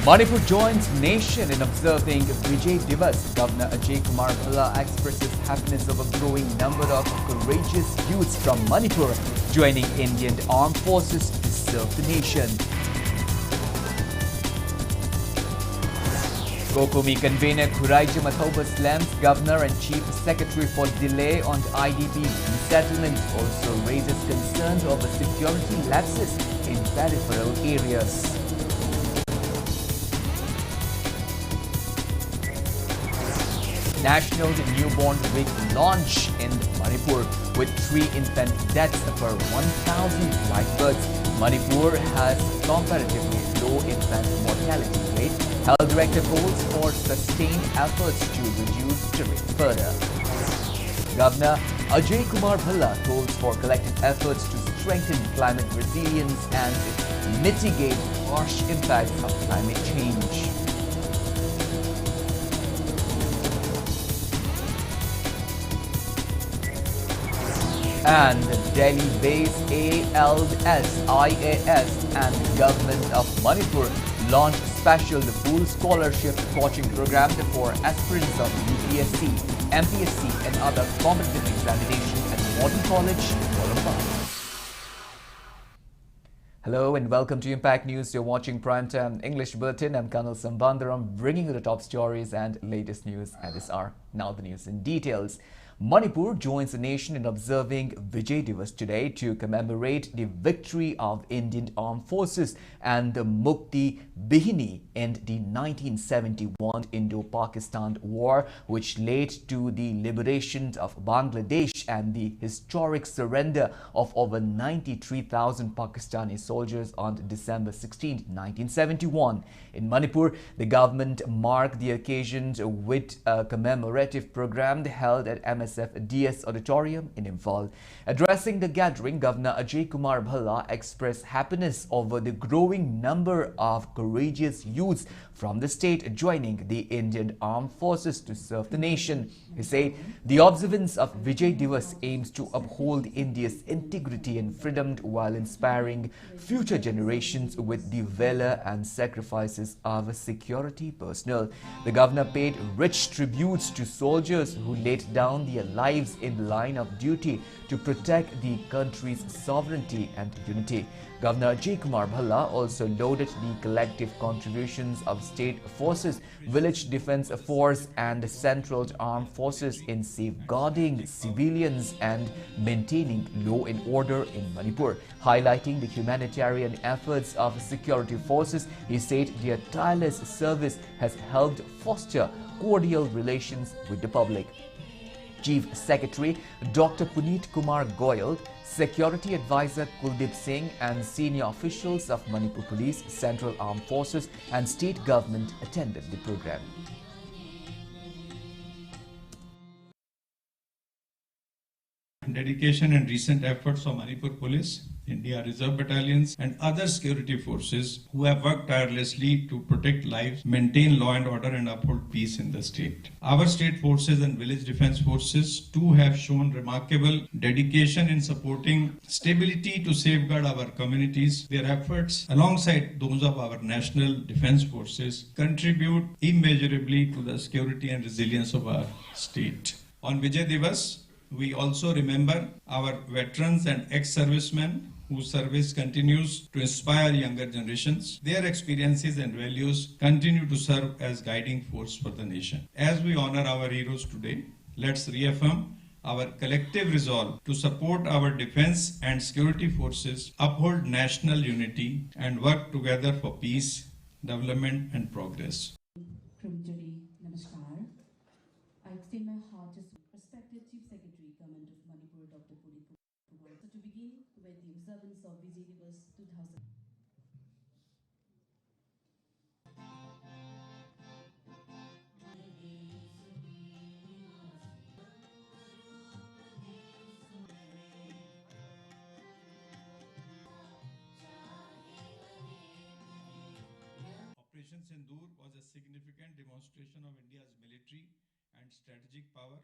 Manipur joins nation in observing Vijay Divas. Governor Ajay Kumar Bhalla expresses happiness over growing number of courageous youths from Manipur joining Indian Armed Forces to serve the nation. Kokumi convener Khuraija Mathauba slams Governor and Chief Secretary for delay on IDP resettlement. Also raises concerns over security lapses in peripheral areas. National Newborn Week launch in Manipur with 3 infant deaths per 1,000 live births. Manipur has comparatively low infant mortality rate. Health Director calls for sustained efforts to reduce the rate further. Governor Ajay Kumar Bhalla calls for collective efforts to strengthen climate resilience and mitigate harsh impacts of climate change. And Delhi-based ALS, IAS and Government of Manipur launched special full scholarship coaching program for aspirants of UPSC, MPSC and other competitive examinations at Modern College, Colombo. Hello and welcome to Impact News. You're watching Primetime English Bulletin. I'm KANEL SHAMBANDURAM, bringing you the top stories and latest news at this hour. Now the news in details. Manipur joins the nation in observing Vijay Divas today to commemorate the victory of Indian Armed Forces and the Mukti Bahini in the 1971 Indo-Pakistan War, which led to the liberation of Bangladesh and the historic surrender of over 93,000 Pakistani soldiers on December 16, 1971. In Manipur, the government marked the occasion with a commemorative program held at DS Auditorium in Imphal. Addressing the gathering, Governor Ajay Kumar Bhalla expressed happiness over the growing number of courageous youths from the state joining the Indian Armed Forces to serve the nation. He said the observance of Vijay Divas aims to uphold India's integrity and freedom while inspiring future generations with the valor and sacrifices of security personnel. The governor paid rich tributes to soldiers who laid down their lives in the line of duty to protect the country's sovereignty and unity. Governor Ajay Kumar Bhalla also lauded the collective contributions of state forces, village defense force and central armed forces in safeguarding civilians and maintaining law and order in Manipur. Highlighting the humanitarian efforts of security forces, he said their tireless service has helped foster cordial relations with the public. Chief Secretary Dr. Puneet Kumar Goyal, Security Advisor Kuldeep Singh and senior officials of Manipur Police, Central Armed Forces and State Government attended the program. Dedication and recent efforts of Manipur Police, India Reserve Battalions and other security forces who have worked tirelessly to protect lives, maintain law and order and uphold peace in the state. Our state forces and village defense forces too have shown remarkable dedication in supporting stability to safeguard our communities. Their efforts, alongside those of our national defense forces, contribute immeasurably to the security and resilience of our state. On Vijay Divas, we also remember our veterans and ex-servicemen whose service continues to inspire younger generations. Their experiences and values continue to serve as guiding force for the nation. As we honor our heroes today, let's reaffirm our collective resolve to support our defense and security forces, uphold national unity, and work together for peace, development, and progress. Namaskar. I extend my heartiest respected Chief Secretary, Government of Manipur, Dr. Puneet Kumar. So to begin with the observance of Vijay Divas 2000. Operation Sindoor was a significant demonstration of India's military and strategic power.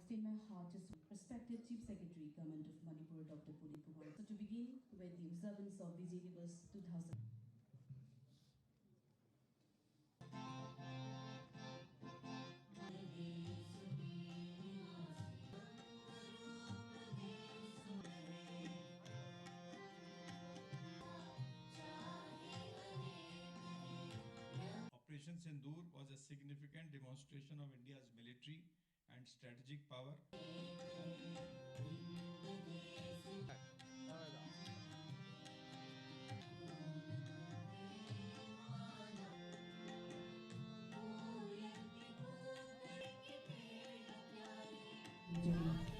extend my heartiest respected Chief Secretary, Government of Manipur, Dr. Pudip Kumar. So to begin with the observance of Vijay Divas 2000. Operation Sindoor was a significant demonstration of India's military and strategic power.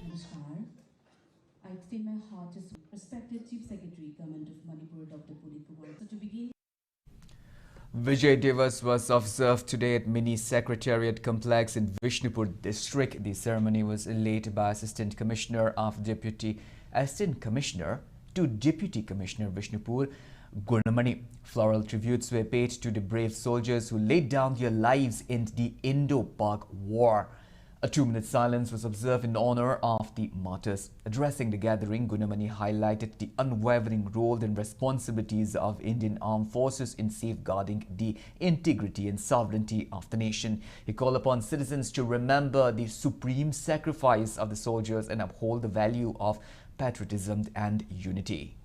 Namaskar. I extend my heartiest respected Chief Secretary, Government of Manipur, Dr. Pudip Kumar. So to begin. Vijay Divas was observed today at Mini Secretariat Complex in Vishnupur district. The ceremony was led by Assistant Commissioner to Deputy Commissioner Vishnupur, Gurnamani. Floral tributes were paid to the brave soldiers who laid down their lives in the Indo-Pak War. A 2-minute silence was observed in honor of the martyrs. Addressing the gathering, Gunamani highlighted the unwavering role and responsibilities of Indian armed forces in safeguarding the integrity and sovereignty of the nation. He called upon citizens to remember the supreme sacrifice of the soldiers and uphold the value of patriotism and unity.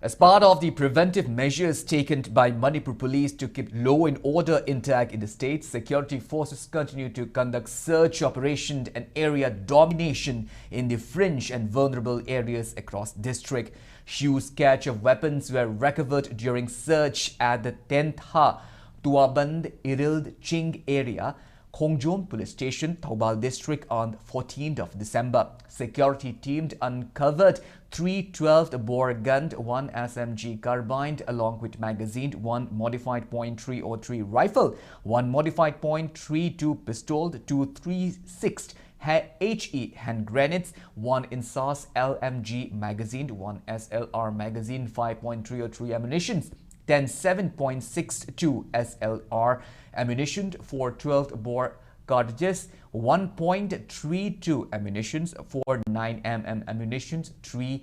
As part of the preventive measures taken by Manipur police to keep law and order intact in the state, security forces continue to conduct search operations and area domination in the fringe and vulnerable areas across district. Huge catch of weapons were recovered during search at the 10th Ha Tuaband Irild Ching area, Khongjom Police Station, Thoubal District on 14th of December. Security team uncovered 3 12-bore gun, 1 SMG carbine along with magazine, 1 modified .303 rifle, 1 modified .32 pistol, 2 3/6 HE hand grenades, 1 INSAS LMG magazine, 1 SLR magazine, 5.303 ammunition, 10 7.62 SLR ammunition, 4 12-bore cartridges, 1.32 ammunition, 4 9mm ammunition, 3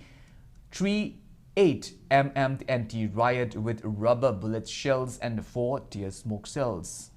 8mm anti-riot with rubber bullet shells and 4 tear smoke cells.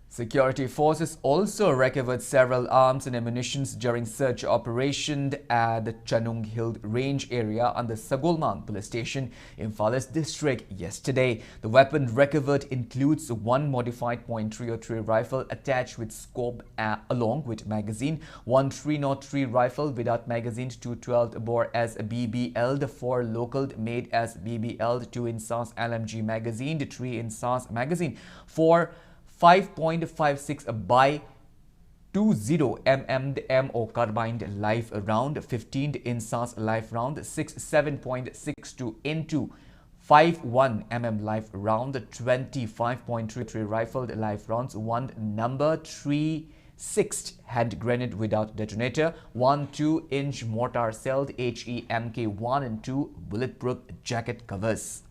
Security forces also recovered several arms and ammunition during search operation at the Chanung Hill Range area on the Sagolman Police Station in Falas District yesterday. The weapon recovered includes 1 modified .303 rifle attached with scope along with magazine, 1 303 rifle without magazine, 2 12-bore as BBL, 4 local made as BBL, 2 INSAS LMG magazine, 3 INSAS magazine, 4 5.56 by 20 MO carbine live round, 15 INSAS live round, 6 7.62 into 51 live round, 25.33 rifled live rounds, 1 number 3/6 hand grenade without detonator, 1 2-inch mortar shelled HE MK1 and 2 bulletproof jacket covers.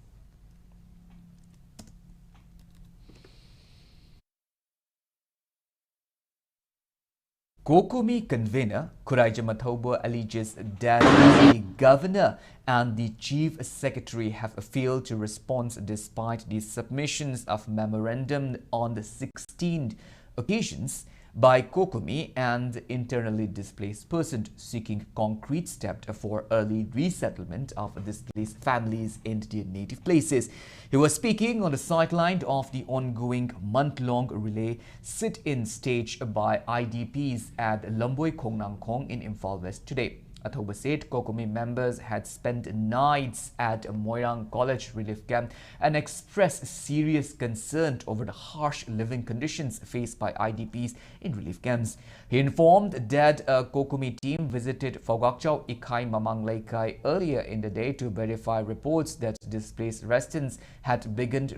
Kokomi convener Kuraija Mathauba alleges that the governor and the chief secretary have failed to respond despite the submissions of memorandum on the 16 occasions by Kokomi and internally displaced persons seeking concrete steps for early resettlement of displaced families in their native places. He was speaking on the sideline of the ongoing month-long relay sit-in stage by IDPs at Lamboi Khongnang Khong in Imphal West today. Athoba said Kokomi members had spent nights at Moirang College Relief Camp and expressed serious concern over the harsh living conditions faced by IDPs in relief camps. He informed that a Kokomi team visited Fogakchau Ikai Mamang Laikai earlier in the day to verify reports that displaced residents had begun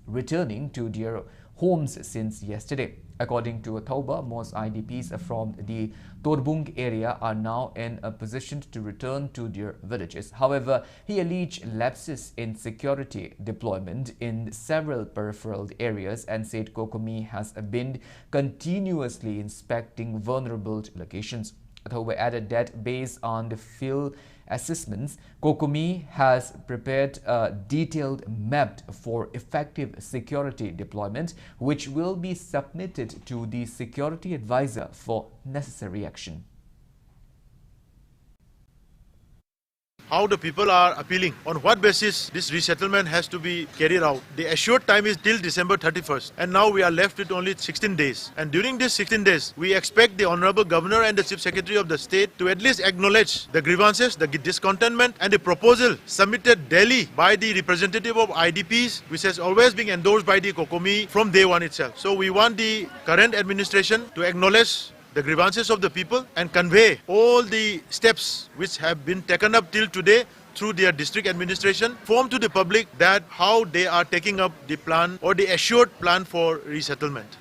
returning to their homes since yesterday. According to Thoba, most IDPs from the Torbung area are now in a position to return to their villages. However, he alleged lapses in security deployment in several peripheral areas and said Kokomi has been continuously inspecting vulnerable locations. Thoba added that based on the field assessments, Kokomi has prepared a detailed map for effective security deployment, which will be submitted to the security advisor for necessary action. How the people are appealing, on what basis this resettlement has to be carried out. The assured time is till December 31st, and now we are left with only 16 days. And during these 16 days, we expect the Honorable Governor and the Chief Secretary of the State to at least acknowledge the grievances, the discontentment, and the proposal submitted daily by the representative of IDPs, which has always been endorsed by the Kokomi from day one itself. So we want the current administration to acknowledge the grievances of the people and convey all the steps which have been taken up till today through their district administration, inform to the public that how they are taking up the plan or the assured plan for resettlement.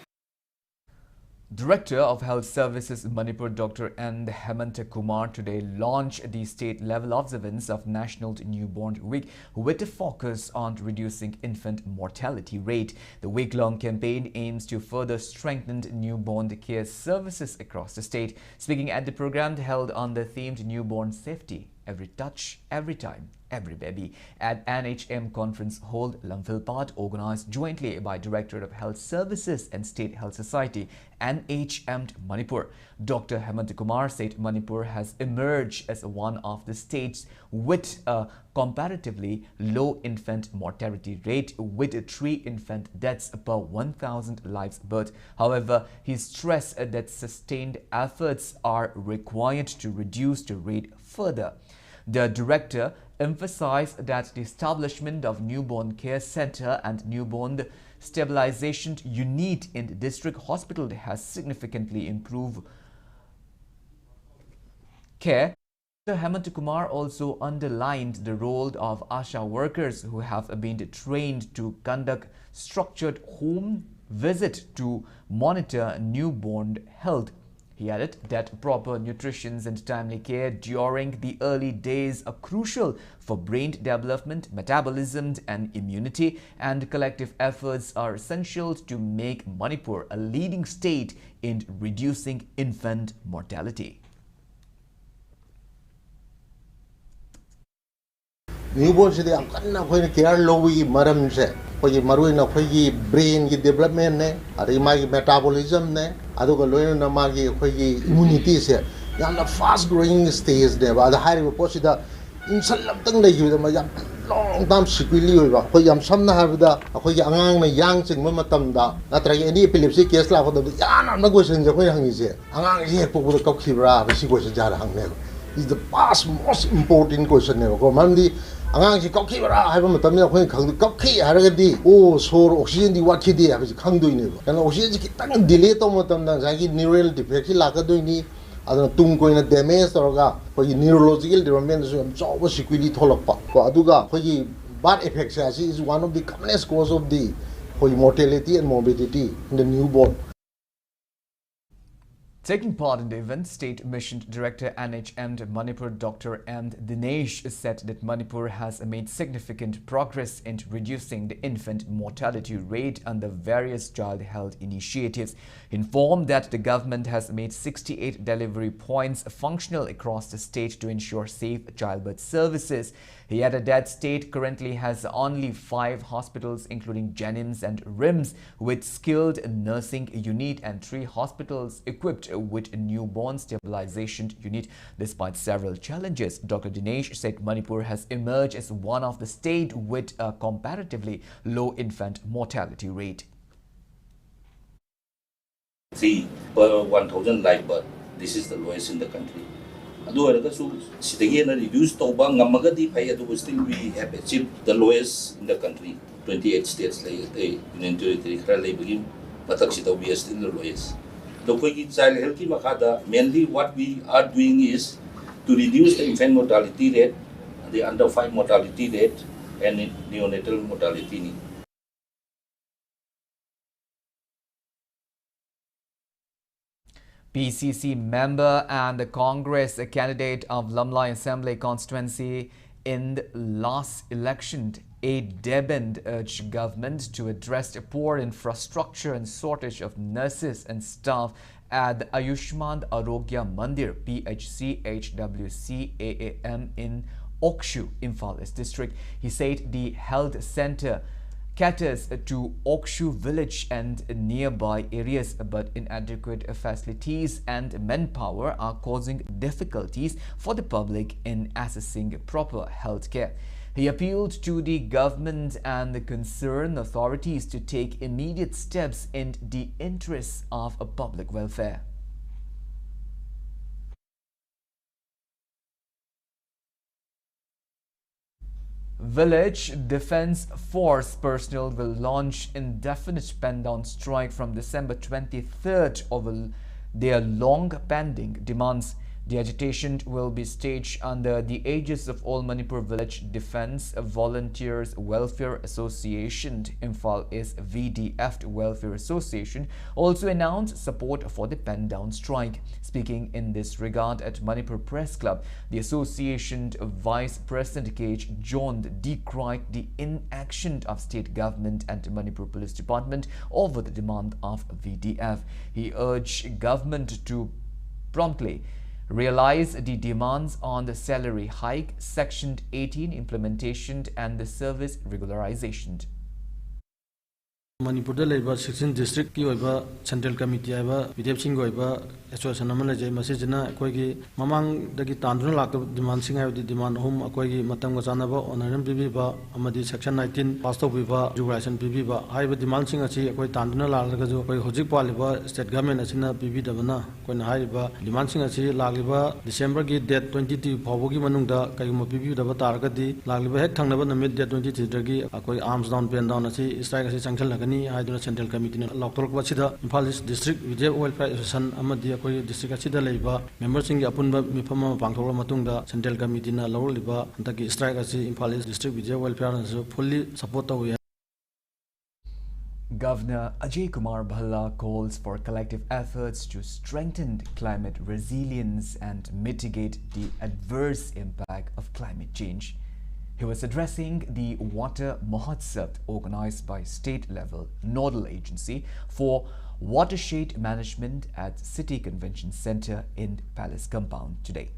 Director of Health Services Manipur Dr. N. Hemant Kumar today launched the state-level observance of National Newborn Week with a focus on reducing infant mortality rate. The week-long campaign aims to further strengthen newborn care services across the state. Speaking at the program held on the themed Newborn Safety, Every Touch, Every Time, Every Baby at NHM Conference Hall, Lamphilpat, organized jointly by Directorate of Health Services and State Health Society, NHM Manipur. Dr. Hemant Kumar said Manipur has emerged as one of the states with a comparatively low infant mortality rate, with 3 infant deaths per 1,000 lives birth. However, he stressed that sustained efforts are required to reduce the rate further. The director emphasized that the establishment of newborn care center and newborn stabilization unit in the district hospital has significantly improved care. Dr. Hemant Kumar also underlined the role of ASHA workers who have been trained to conduct structured home visit to monitor newborn health. He added that proper nutrition and timely care during the early days are crucial for brain development, metabolism, and immunity, and collective efforts are essential to make Manipur a leading state in reducing infant mortality. Newborn is a care low maram se. Maruina brain development ne, ari metabolism ne, aduga loina magi immunity se. Yamna fast growing stage ne, ba the higher posida insalam tang le yu ma yam long time sequely ba. Yam samna have da, angang na yang sing matam da. Natra any epilepsy case la ko da yana na go sen je hangi se. Angang ye po ko khibra ba si ko se jar hang ne. Is the past most important question ne ko mandi angang si kokhi bara haiba matam ne khoi khang kokhi haragadi o sor oxygen di wathi di habi khang doine ba kana oxygen ki tang delay to matam da jagi neural defect la ka doini adana tung koina damage toraga khoi neurological development so job sequely tholakpa ko aduga khoi birth effect is one of the commonest cause of the mortality and morbidity in the newborn. Taking part in the event, State Mission Director NHM Manipur Dr. M. Dinesh said that Manipur has made significant progress in reducing the infant mortality rate under various child health initiatives. He informed that the government has made 68 delivery points functional across the state to ensure safe childbirth services. He added that state currently has only 5 hospitals including Jennings and RIMS with skilled nursing unit and 3 hospitals equipped with a newborn stabilization unit. Despite several challenges, Dr. Dinesh said Manipur has emerged as one of the states with a comparatively low infant mortality rate. 3 per 1,000 live birth. This is the lowest in the country. Reduce still we have achieved the lowest in the country. 28 states Union Territory but we are still the lowest. The child health mainly what we are doing is to reduce the infant mortality rate, the under 5 mortality rate, and neonatal mortality. PCC member and the Congress candidate of Lamlai Assembly constituency in the last election, A. Deband urged government to address poor infrastructure and shortage of nurses and staff at the Ayushman Arogya Mandir PHC HWCAAM in Okshu, Imphal East District. He said the health center caters to Okshu village and nearby areas, but inadequate facilities and manpower are causing difficulties for the public in accessing proper health care. He appealed to the government and the concerned authorities to take immediate steps in the interests of public welfare. Village Defense Force personnel will launch indefinite pen-down strike from December 23rd over their long-pending demands. The agitation will be staged under the aegis of All Manipur Village Defense Volunteers Welfare Association. Imphal is VDF Welfare Association also announced support for the pen-down strike. Speaking in this regard at Manipur Press Club, the association Vice President K.H. John decried the inaction of state government and Manipur Police Department over the demand of VDF. He urged government to promptly realize the demands on the salary hike, Section 18 implementation and the service regularization. Manipur Labor 16 District ki oiba Central Committee aiba Vijay Divas association amana jai masijina akoigi mamang dagi tanduna lak demand sing aidi demand home akoigi matam ga chanaba honorarium bibiba amadi Section 19 pass biba jubilation bibiba haiba demand sing achi akoi tanduna lalaga ju akoi hojik paliba state government asina bibidabana koina haiba demand sing achi lagliba December gi date 22 phabogi manungda kaiguma bibidaba taragadi lagliba hek thangnaba namit date 23 dagi akoi arms down pen down achi strike achi changchal lagani Central Committee Loktorok Wachida Imphal District Vijay Welfare Association Amadi Akoi District Achida Leiba members in Apunba Mipama Pangthora Matungda Central Committee na Lawr Liba Antaki strike achi Imphal District Vijay Welfare na fully support tawi. Governor Ajay Kumar Bhalla calls for collective efforts to strengthen climate resilience and mitigate the adverse impact of climate change. He was addressing the Water Mahotsav organized by state-level nodal agency for watershed management at City Convention Center in Palace Compound today.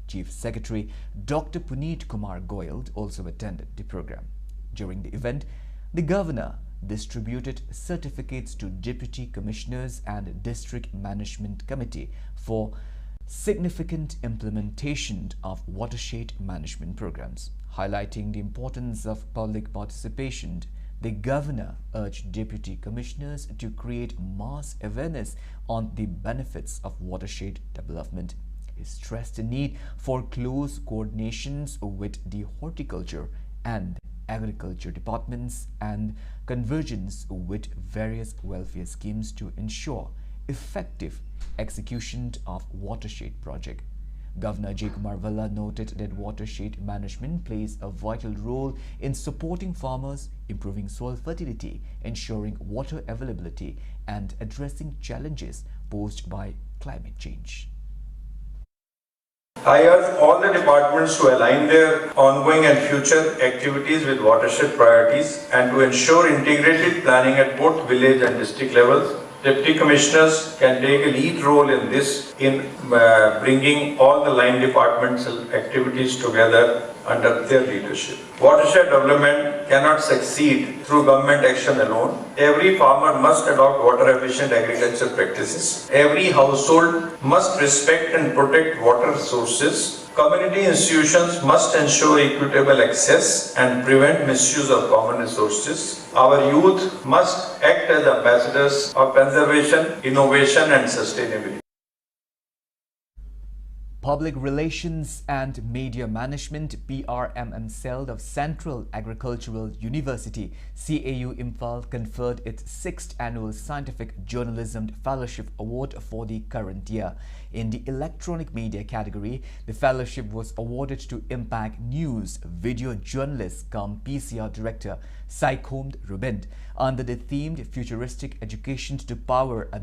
Chief Secretary Dr. Puneet Kumar Goyal also attended the program. During the event, the governor distributed certificates to deputy commissioners and district management committee for significant implementation of watershed management programs. Highlighting the importance of public participation, the governor urged deputy commissioners to create mass awareness on the benefits of watershed development. He stressed the need for close coordinations with the horticulture and agriculture departments and convergence with various welfare schemes to ensure effective execution of watershed project. Governor Ajay Kumar Bhalla noted that watershed management plays a vital role in supporting farmers, improving soil fertility, ensuring water availability, and addressing challenges posed by climate change. I urge all the departments to align their ongoing and future activities with watershed priorities and to ensure integrated planning at both village and district levels. Deputy Commissioners can take a lead role in this in bringing all the line departmental activities together under their leadership. Watershed development cannot succeed through government action alone. Every farmer must adopt water-efficient agriculture practices. Every household must respect and protect water sources. Community institutions must ensure equitable access and prevent misuse of common resources. Our youth must act as ambassadors of conservation, innovation and sustainability. Public Relations and Media Management PRMM cell of Central Agricultural University CAU Imphal conferred its 6th Annual Scientific Journalism Fellowship Award for the current year. In the electronic media category, the fellowship was awarded to Impact News video journalist cum PCR director Saikhomd Rubind under the themed Futuristic Education to Power a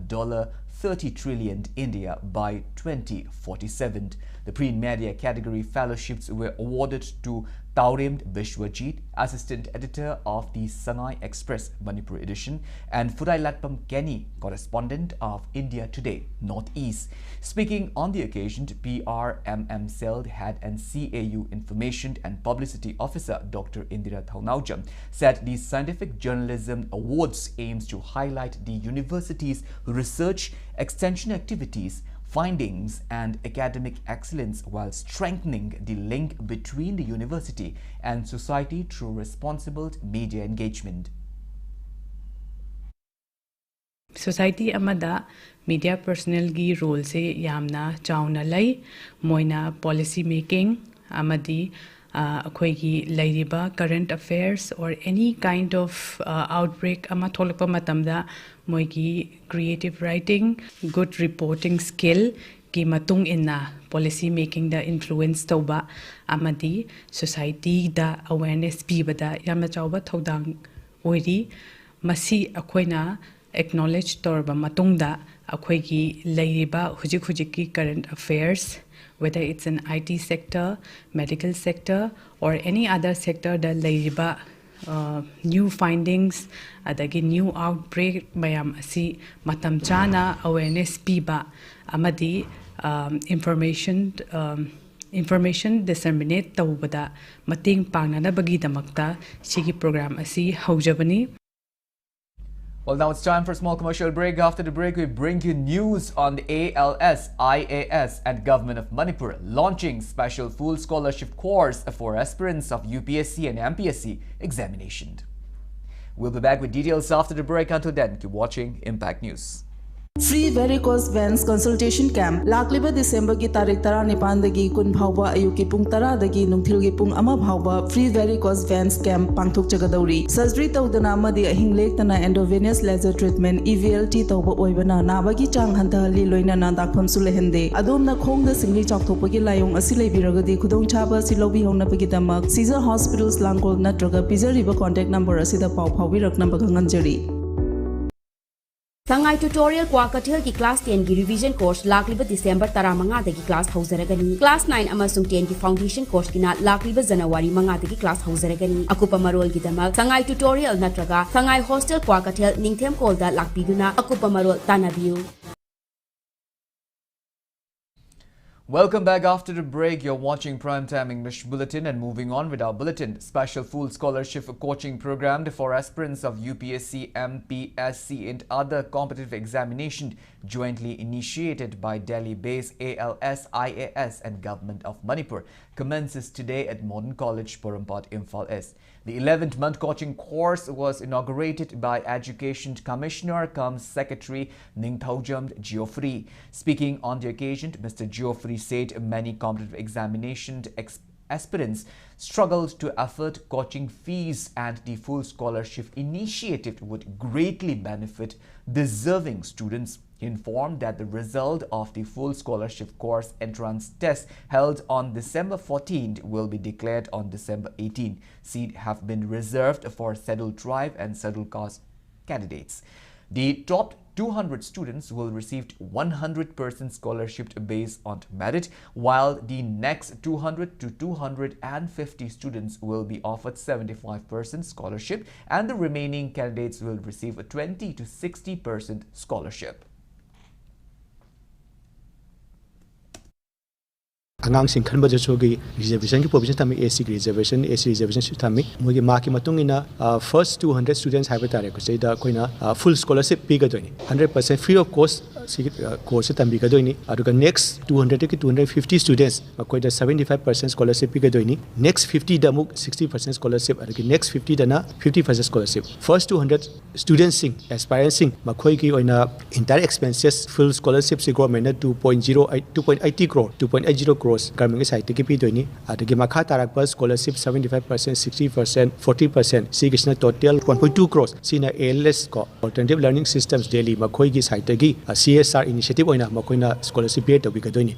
30 trillion India by 2047. The pre-media category fellowships were awarded to Taurim Vishwajit, assistant editor of the Sangai Express Manipur edition, and Furai Latpam Kenny, correspondent of India Today Northeast. Speaking on the occasion, PRMM Seld Head and CAU Information and Publicity Officer Dr. Indira Thaunaujam said the Scientific Journalism Awards aims to highlight the university's research, extension activities, findings and academic excellence while strengthening the link between the university and society through responsible media engagement. Society amada media personnel gi role se yamna chauna lai moina policy making amadi akhoi lairiba current affairs or any kind of outbreak ama tholakpa matamda moigi creative writing, good reporting skill ki matung inna policy making da influence toba amadi society da awareness pibada yamna chawba thodang oiri masi akhoina acknowledge torba matungda akhoigi lairiba hujik ki current affairs, whether it's an IT sector, medical sector, or any other sector that lairiba new findings, adagi new outbreak mayam asi matam chana awareness piba amadi information disseminate tawbada mating pangnana bagi damakta sigi program asi haujabani. Well, now it's time for a small commercial break. After the break, we bring you news on the ALS, IAS and Government of Manipur launching special full scholarship course for aspirants of UPSC and MPSC examination. We'll be back with details after the break. Until then, keep watching Impact News. Free varicose veins consultation camp lakliba December ki tarik 19 dagi kun phawba ayuki pung 10 dagi nungthil gi pung ama phawba free varicose veins camp pangthok chagadauri surgery tawdana amadi ahing lektana endovenous laser treatment EVLT tawba oibana nabagi chang hantahali loina na dakpham sulehende adomna khongda singli chakthopagi layong asi leibiragadi khudong chaba silobi hona pagi damak Caesar Hospitals Langkol natraga pizariba contact number asida paw phawi rakna baganganjari. Sangai tutorial Kwakatil ki class 10 ki revision course lakliba December 15 dagi class hauzaragani. Class 9 amasung 10 ki foundation course kina lakliba January 5 dagi class hauzaragani. Akupa marol gidamal Sangai tutorial natraga Sangai hostel Kwakatil ningthem kolda lakpiduna akupa marol tanabiu. Welcome back after the break. You're watching Primetime English Bulletin, and moving on with our bulletin. Special full scholarship coaching program for aspirants of UPSC, MPSC and other competitive examination jointly initiated by Delhi-based ALS, IAS and Government of Manipur commences today at Modern College, Purampot, Imphal East. The 11th month coaching course was inaugurated by Education Commissioner cum Secretary Ningthaujam Geoffrey. Speaking on the occasion, Mr. Geoffrey said many competitive examination aspirants struggled to afford coaching fees, and the full scholarship initiative would greatly benefit deserving students. He informed that the result of the full scholarship course entrance test held on December 14th will be declared on December 18th. Seats have been reserved for scheduled tribe and scheduled caste candidates. The top 200 students will receive 100% scholarship based on merit, while the next 200 to 250 students will be offered 75% scholarship, and the remaining candidates will receive a 20 to 60% scholarship. Angangsing khanba jasogi reservation ki provision tami AC reservation tami mogi ma ki matung ina first 200 students have tare ko seida koina full scholarship pi ga doini 100% free of cost course tambi ga doini aduga next 200 ki 250 students makoi da 75% scholarship pi ga doini next 50 da muk 60% scholarship aduga next 50 da na 50% scholarship first 200 students sing aspirants sing makoi ki oina entire expenses full scholarship se government 2.80 crore government side ki pi doini adagi makha tarak pas scholarship 75% 60% 40% sigishna total 1.2 crores sina ALS ko alternative learning systems Delhi makhoi gi side gi CSR initiative oina makoina scholarship pay to bi doini.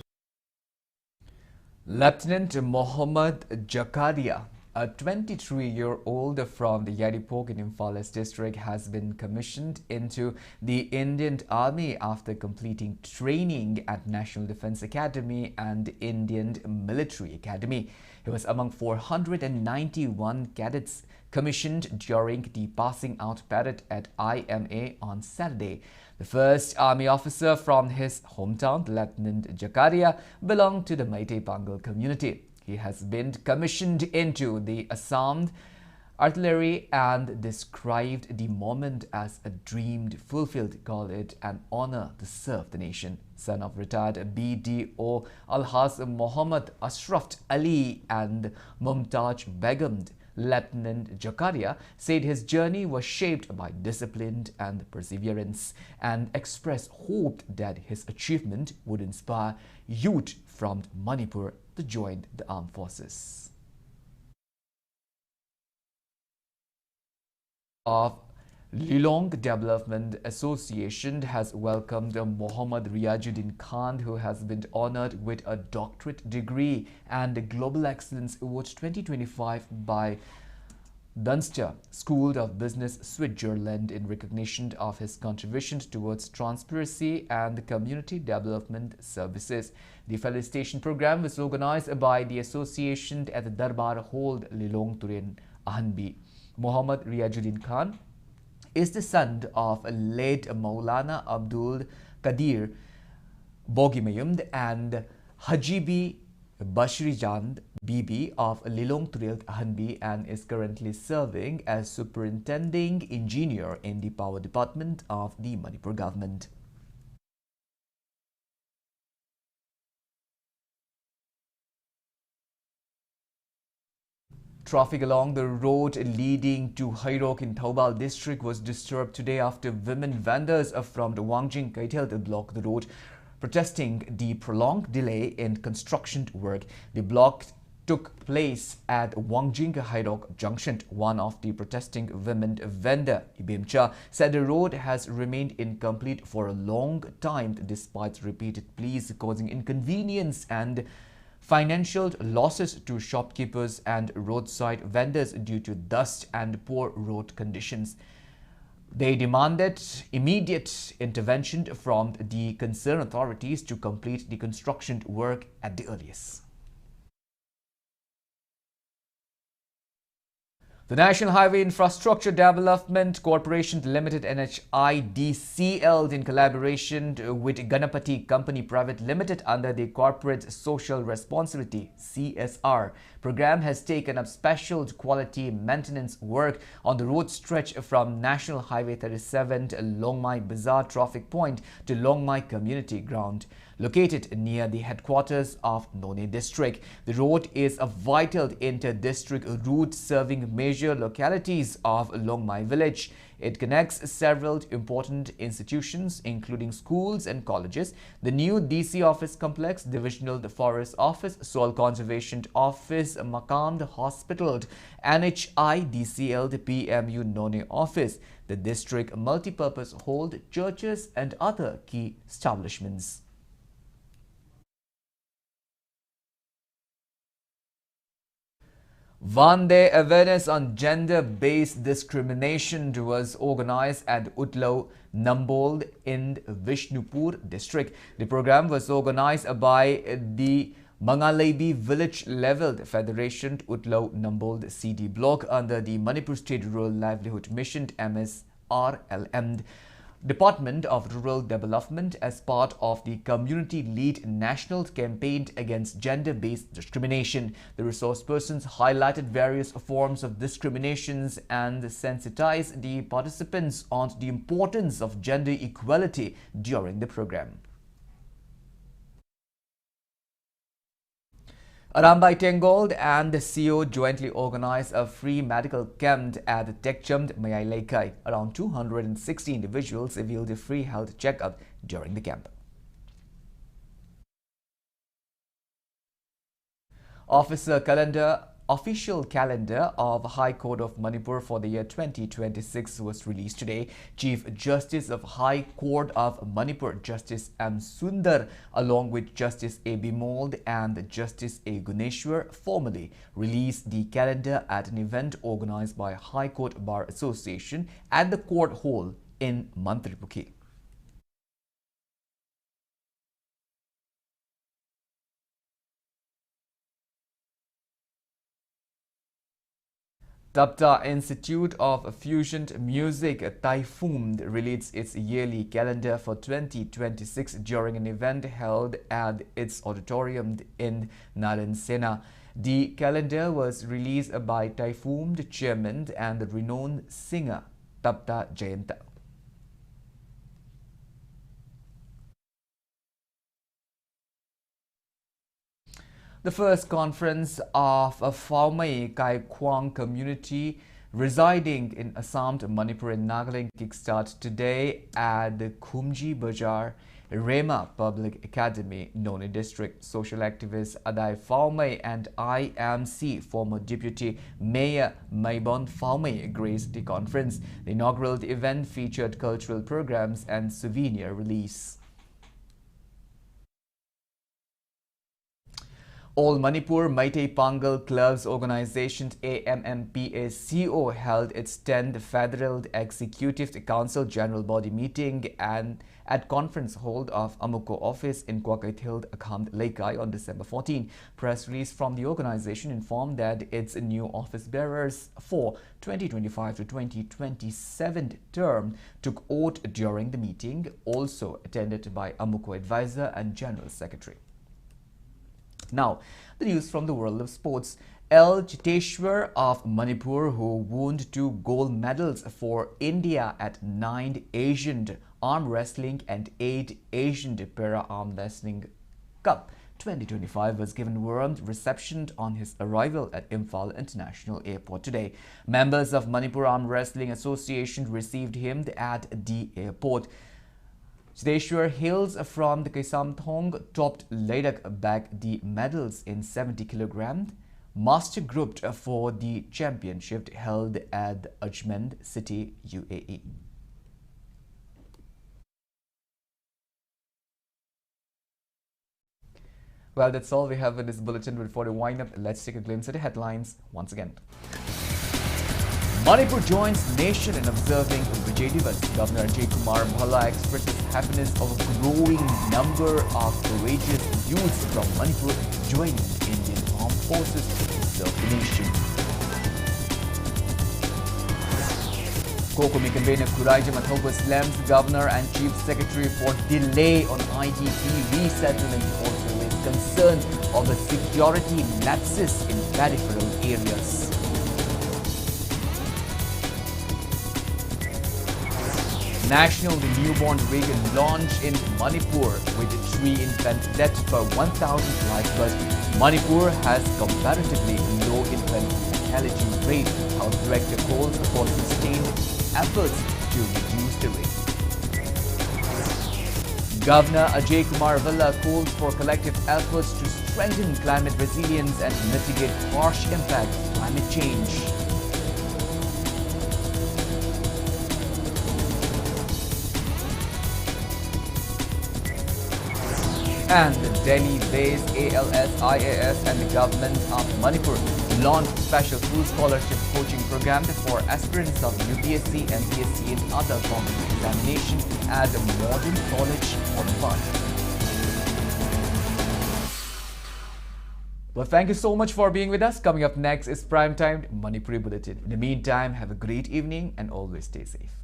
Lieutenant Mohammad Jakaria, A 23-year-old from the Yaripok in Imphal district has been commissioned into the Indian Army after completing training at National Defence Academy and Indian Military Academy. He was among 491 cadets commissioned during the passing out parade at IMA on Saturday. The first army officer from his hometown, Lieutenant Jakaria, belonged to the Meitei Pangal community. He has been commissioned into the Assam Artillery and described the moment as a dream fulfilled, called it an honor to serve the nation. Son of retired BDO Alhaz Muhammad Ashraf Ali and Mumtaj Begum, Lieutenant Jakaria said his journey was shaped by discipline and perseverance and expressed hope that his achievement would inspire youth from Manipur to join the armed forces. Of Lilong Development Association has welcomed Mohammad Riajuddin Khan, who has been honored with a doctorate degree and the Global Excellence Award 2025 by Dunster School of Business, Switzerland, in recognition of his contributions towards transparency and community development services. The felicitation program was organized by the association at the Darbar Hall, Lilong Turin, Ahanbi. Mohammad Riajuddin Khan is the son of late Maulana Abdul Qadir Bogimayum and Hajibi Bashri Jand Bibi of Lilong Turil Ahanbi, and is currently serving as superintending engineer in the power department of the Manipur government. Traffic along the road leading to Hairok in Thoubal district was disturbed today after women vendors from the Wangjing Kaitel blocked the road, protesting the prolonged delay in construction work. The block took place at Wangjing Hairok Junction. One of the protesting women vendor, Ibimcha, said the road has remained incomplete for a long time despite repeated pleas, causing inconvenience and financial losses to shopkeepers and roadside vendors due to dust and poor road conditions. They demanded immediate intervention from the concerned authorities to complete the construction work at the earliest. The National Highway Infrastructure Development Corporation Limited NHIDCL, in collaboration with Ganapati Company Private Limited under the Corporate Social Responsibility CSR program, has taken up special quality maintenance work on the road stretch from National Highway 37 Longmai Bazaar traffic point to Longmai Community Ground, located near the headquarters of None district. The road is a vital inter-district route serving major localities of Longmai village. It connects several important institutions, including schools and colleges, the new DC office complex, divisional forest office, soil conservation office, Makand hospital, NHIDCL, the PMU None office, the district multipurpose hall, churches and other key establishments. One day awareness on gender-based discrimination was organized at Utlau Nambold in Vishnupur district. The program was organized by the Mangalebi Village Level Federation Utlau Nambold CD block under the Manipur State Rural Livelihood Mission MSRLM. Department of Rural Development as part of the Community Lead National Campaign Against Gender-Based Discrimination. The resource persons highlighted various forms of discriminations and sensitized the participants on the importance of gender equality during the program. Arambai Tengold and the CEO jointly organized a free medical camp at Tekcham Mayai. Around 260 individuals availed a free health checkup during the camp. Officer Calendar official calendar of High Court of Manipur for the year 2026 was released today. Chief Justice of High Court of Manipur, Justice M. Sundar, along with Justice A. Bimold and Justice A. Guneshwar, formally released the calendar at an event organized by High Court Bar Association at the court hall in Mantripukhi. Tapta Institute of Fusion Music, Typhoon, released its yearly calendar for 2026 during an event held at its auditorium in Narayan. The calendar was released by Typhoon chairman and the renowned singer Tapta Jayanta. The first conference of a Phaumei Kai Kwang community residing in Assam, Manipur and Nagaland kickstart today at the Khumji Bazaar Rema Public Academy, Noni District. Social activist Adai Phaumei and IMC former Deputy Mayor Maibon Phaumei graced the conference. The inaugural event featured cultural programs and souvenir release. All Manipur Meitei Pangal Clubs Organization AMMPACO held its 10th Federal Executive Council General Body meeting and at conference hall of Amuko office in Kwakaithil, Akhand Laikai on December 14. Press release from the organization informed that its new office bearers for 2025 to 2027 term took oath during the meeting, also attended by Amuko advisor and General Secretary. Now, the news from the world of sports. L. Chiteshwar of Manipur, who won 2 gold medals for India at 9 Asian Arm Wrestling and 8 Asian Para Arm Wrestling Cup 2025, was given warm reception on his arrival at Imphal International Airport today. Members of Manipur Arm Wrestling Association received him at the airport. Chiteshwar hails from the Kaisamthong, topped Ladakh back the medals in 70 kg master grouped for the championship held at Ajman City, UAE. Well, that's all we have in this bulletin. Before the wind up, let's take a glimpse at the headlines once again. Manipur joins nation in observing Vijay Divas. Governor Vijay Bhalla expresses happiness of a growing number of courageous youths from Manipur joining Indian armed forces to serve the nation. Kokomi convener Kuraija Mathogwa slams Governor and Chief Secretary for delay on IDP resettlement, also raised concern of the security lapses in peripheral areas. National Newborn Week launched in Manipur with 3 infant deaths per 1,000 lives. Manipur has comparatively low infant mortality rate. Health Director calls for sustained efforts to reduce the rate. Governor Ajay Kumar Villa calls for collective efforts to strengthen climate resilience and mitigate harsh impacts of climate change. And the Delhi-based ALS-IAS and the government of Manipur launched special full scholarship coaching program for aspirants of UPSC, MPSC and other competitive examination at the Modern College of Fun. Well, thank you so much for being with us. Coming up next is Primetime Manipuri Bulletin. In the meantime, have a great evening and always stay safe.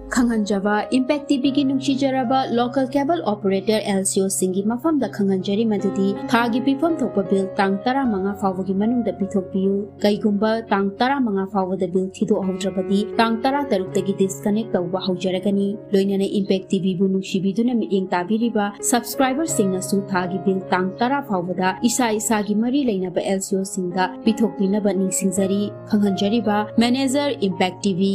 Khanganjava Impact TV ki nungsijaraba local cable operator LCO singi mafam da khanganjari madudi thagi pifam thokpa bill tang tara manga fawagi manung da pithokpiu kaigumba tang tara manga fawa da bill thido haudrabadi tang tara taruk tagi disconnect tawba haujaragani loinana Impact TV bu nungsibiduna miting tabiriba subscriber singna su thagi bill tang tara fawada isa gi mari leinaba LCO singda pithokpinaba ningsingjari khanganjari ba manager Impact TV